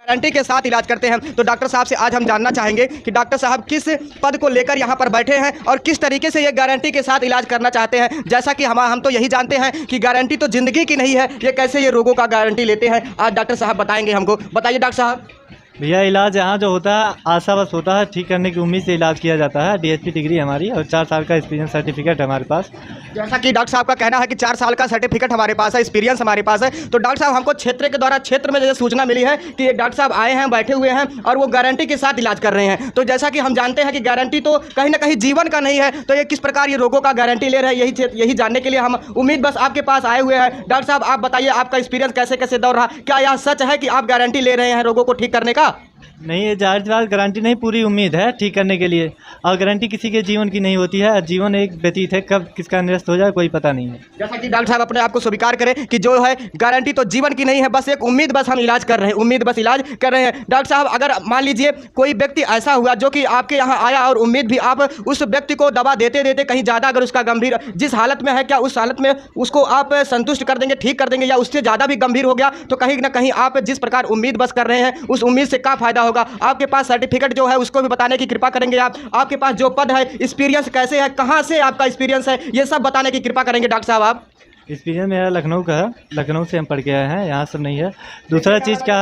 Guarantee के साथ इलाज करते हैं। तो डॉक्टर साहब से आज हम जानना चाहेंगे कि डॉक्टर साहब किस पद को लेकर यहाँ पर बैठे हैं और किस तरीके से ये गारंटी के साथ इलाज करना चाहते हैं। जैसा कि हम तो यही जानते हैं कि गारंटी तो ज़िंदगी की नहीं है, ये कैसे ये रोगों का गारंटी लेते हैं, आज डॉक्टर साहब बताएंगे हमको। बताइए डॉक्टर साहब। भैया इलाज यहाँ जो होता है आशा बस होता है, ठीक करने की उम्मीद से इलाज किया जाता है। DSP डिग्री हमारी और 4 साल का एक्सपीरियंस सर्टिफिकेट है हमारे पास। जैसा कि डॉक्टर साहब का कहना है कि 4 साल का सर्टिफिकेट हमारे पास है, एक्सपीरियंस हमारे पास है। तो डॉक्टर साहब हमको क्षेत्र में जैसे सूचना मिली है कि डॉक्टर साहब आए हैं, बैठे हुए हैं और वो गारंटी के साथ इलाज कर रहे हैं। तो जैसा कि हम जानते हैं कि गारंटी तो कहीं ना कहीं जीवन का नहीं है, तो ये किस प्रकार ये रोगों का गारंटी ले रहे हैं, यही जानने के लिए हम उम्मीद बस आपके पास आए हुए हैं। डॉक्टर साहब आप बताइए आपका एक्सपीरियंस कैसे कैसे दौर रहा, क्या यह सच है कि आप गारंटी ले रहे हैं रोगों को ठीक करने का? नहीं, ये जाहिर सी बात गारंटी नहीं, पूरी उम्मीद है ठीक करने के लिए। और गारंटी किसी के जीवन की नहीं होती है, जीवन एक व्यतीत है, कब किसका निरस्त हो जाए कोई पता नहीं है। जैसा कि डॉक्टर साहब अपने आप को स्वीकार करें कि जो है गारंटी तो जीवन की नहीं है, बस एक उम्मीद, बस हम इलाज कर रहे हैं, उम्मीद बस इलाज कर रहे हैं। डॉक्टर साहब अगर मान लीजिए कोई व्यक्ति ऐसा हुआ जो कि आपके यहाँ आया और उम्मीद भी, आप उस व्यक्ति को दवा देते देते कहीं ज़्यादा अगर उसका गंभीर जिस हालत में है, क्या उस हालत में उसको आप संतुष्ट कर देंगे, ठीक कर देंगे, या उससे ज़्यादा भी गंभीर हो गया तो कहीं ना कहीं आप जिस प्रकार उम्मीद बस कर रहे हैं उस उम्मीद से क्या फ़ायदा होगा? आपके पास सर्टिफिकेट जो है उसको भी बताने की कृपा करेंगे आप, आपके पास जो पद है, एक्सपीरियंस कैसे है, कहाँ से आपका एक्सपीरियंस है, ये सब बताने की कृपा करेंगे डॉक्टर साहब आप। एक्सपीरियंस मेरा लखनऊ का है, लखनऊ से हम पढ़ के आए हैं, यहाँ सब नहीं है। दूसरा चीज़ क्या,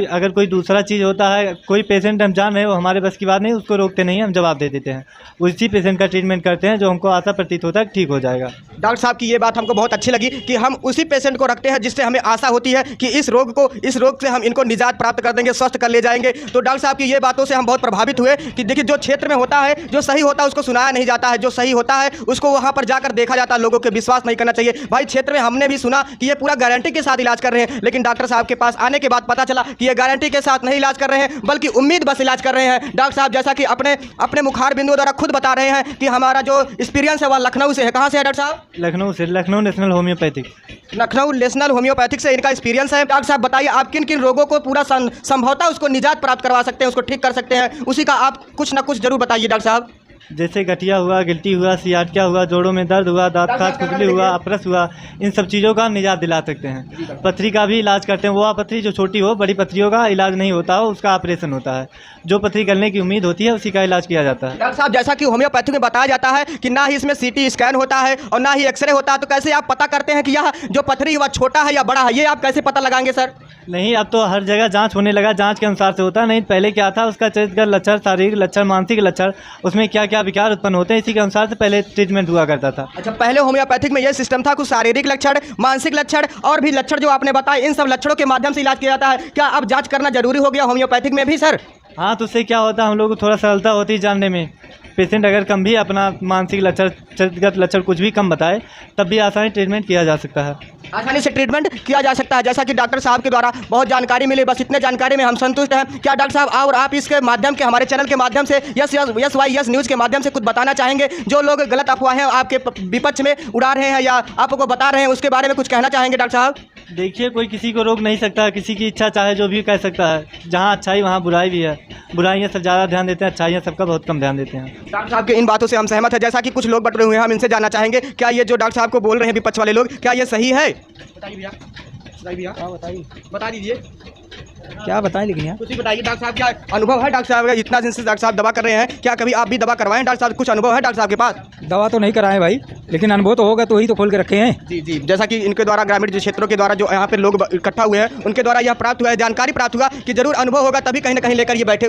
अगर कोई दूसरा चीज़ होता है, कोई पेशेंट हम जान रहे हैं वो हमारे बस की बात नहीं, उसको रोकते नहीं, हम जवाब दे देते हैं, उसी पेशेंट का ट्रीटमेंट करते हैं जो हमको आशा प्रतीत होता है ठीक हो जाएगा। डॉक्टर साहब की ये बात हमको बहुत अच्छी लगी कि हम उसी पेशेंट को रखते हैं जिससे हमें आशा होती है कि इस रोग से हम इनको निजात प्राप्त कर देंगे, स्वस्थ कर ले जाएंगे। तो डॉक्टर साहब की ये बातों से हम बहुत प्रभावित हुए कि देखिए जो क्षेत्र में होता है, जो सही होता है उसको सुनाया नहीं जाता है, जो सही होता है उसको वहाँ पर जाकर देखा जाता है, लोगों के विश्वास नहीं करना चाहिए। भाई क्षेत्र में हमने भी सुना कि ये पूरा गारंटी के साथ इलाज कर रहे हैं, लेकिन डॉक्टर साहब के पास आने के बाद पता चला कि ये गारंटी के साथ नहीं इलाज कर रहे हैं बल्कि उम्मीद बस इलाज कर रहे हैं। डॉक्टर साहब जैसा कि अपने मुखार बिंदुओं द्वारा खुद बता रहे हैं कि हमारा जो एक्सपीरियंस है वह लखनऊ से है। कहाँ से है डॉक्टर साहब? लखनऊ से, Lucknow national homeopathic. Lucknow national homeopathic से इनका एक्सपीरियंस है। डॉक्टर साहब बताइए आप किन किन रोगों को पूरा संभवतः उसको निजात प्राप्त करवा सकते हैं, उसको ठीक कर सकते हैं, उसी का आप कुछ ना कुछ जरूर बताइए डॉक्टर साहब। जैसे गठिया हुआ, गिल्टी हुआ, सियाटिका हुआ, जोड़ों में दर्द हुआ, दांत खाज खुजली हुआ, अपरस हुआ, इन सब चीज़ों का हम निजात दिला सकते हैं। पथरी का भी इलाज करते हैं, वो पथरी जो छोटी हो, बड़ी पथरियों का इलाज नहीं होता हो, उसका ऑपरेशन होता है। जो पथरी गलने की उम्मीद होती है उसी का इलाज किया जाता है। डॉक्टर साहब जैसा कि होम्योपैथी में बताया जाता है कि ना ही इसमें CT स्कैन होता है और ना ही एक्सरे होता है, तो कैसे आप पता करते हैं कि यह जो पथरी हुआ छोटा है या बड़ा है, ये आप कैसे पता लगाएंगे सर? नहीं, अब तो हर जगह जांच होने लगा, जांच के अनुसार से होता है। नहीं पहले क्या था, उसका चरित्रगत लक्षण, शारीरिक लक्षण, मानसिक लक्षण, उसमें क्या क्या विकार उत्पन्न होते हैं, इसी के अनुसार से पहले ट्रीटमेंट हुआ करता था। अच्छा, पहले होम्योपैथिक में यह सिस्टम था, कुछ शारीरिक लक्षण, मानसिक लक्षण और भी लक्षण जो आपने बताए, इन सब लक्षणों के माध्यम से इलाज किया जाता है। क्या अब जाँच करना जरूरी हो गया होम्योपैथिक में भी सर? हाँ, तो उससे क्या होता है, हम लोग को थोड़ा सरलता होती है जानने में। पेशेंट अगर कम भी अपना मानसिक लक्षण, चरित्रगत लक्षण कुछ भी कम बताए, तब भी आसानी ट्रीटमेंट किया जा सकता है, आसानी से ट्रीटमेंट किया जा सकता है। जैसा कि डॉक्टर साहब के द्वारा बहुत जानकारी मिली, बस इतने जानकारी में हम संतुष्ट हैं। क्या डॉक्टर साहब और आप इसके माध्यम के हमारे चैनल के माध्यम से यस न्यूज़ के माध्यम से कुछ बताना चाहेंगे? जो लोग गलत अफवाहें आपके विपक्ष में उड़ा रहे हैं या आपको बता रहे हैं, उसके बारे में कुछ कहना चाहेंगे डॉक्टर साहब? देखिए, कोई किसी को रोक नहीं सकता, किसी की इच्छा चाहे जो भी कह सकता है। जहाँ अच्छाई वहाँ बुराई भी है, बुराइयाँ सब ज़्यादा ध्यान देते हैं, अच्छाइयाँ सबका बहुत कम ध्यान देते हैं। डॉक्टर साहब के इन बातों से हम सहमत हैं। जैसा कि कुछ लोग बट रहे हुए हैं, हम इनसे जानना चाहेंगे क्या ये जो डॉक्टर साहब को बोल रहे हैं विपक्ष वाले लोग, क्या ये सही है? बताइए भैया, बता दीजिए क्या बताएं, लेकिन यार कुछ ही बताइए। डॉक्टर साहब क्या अनुभव है डॉक्टर साहब, इतना दिन से डॉक्टर साहब दवा कर रहे हैं, क्या कभी आप भी दवा करवाएं डॉक्टर साहब? कुछ अनुभव है डॉक्टर साहब के पास? दवा तो नहीं कराएं भाई, लेकिन अनुभव तो होगा तो ही तो खोल के रखे हैं। जी जी, जैसा कि इनके द्वारा ग्रामीण क्षेत्रों के द्वारा जो यहाँ पे लोग इकट्ठा हुए हैं, उनके द्वारा यह प्राप्त हुआ है, जानकारी प्राप्त हुआ कि जरूर अनुभव होगा, तभी कहीं ना कहीं लेकर ये बैठे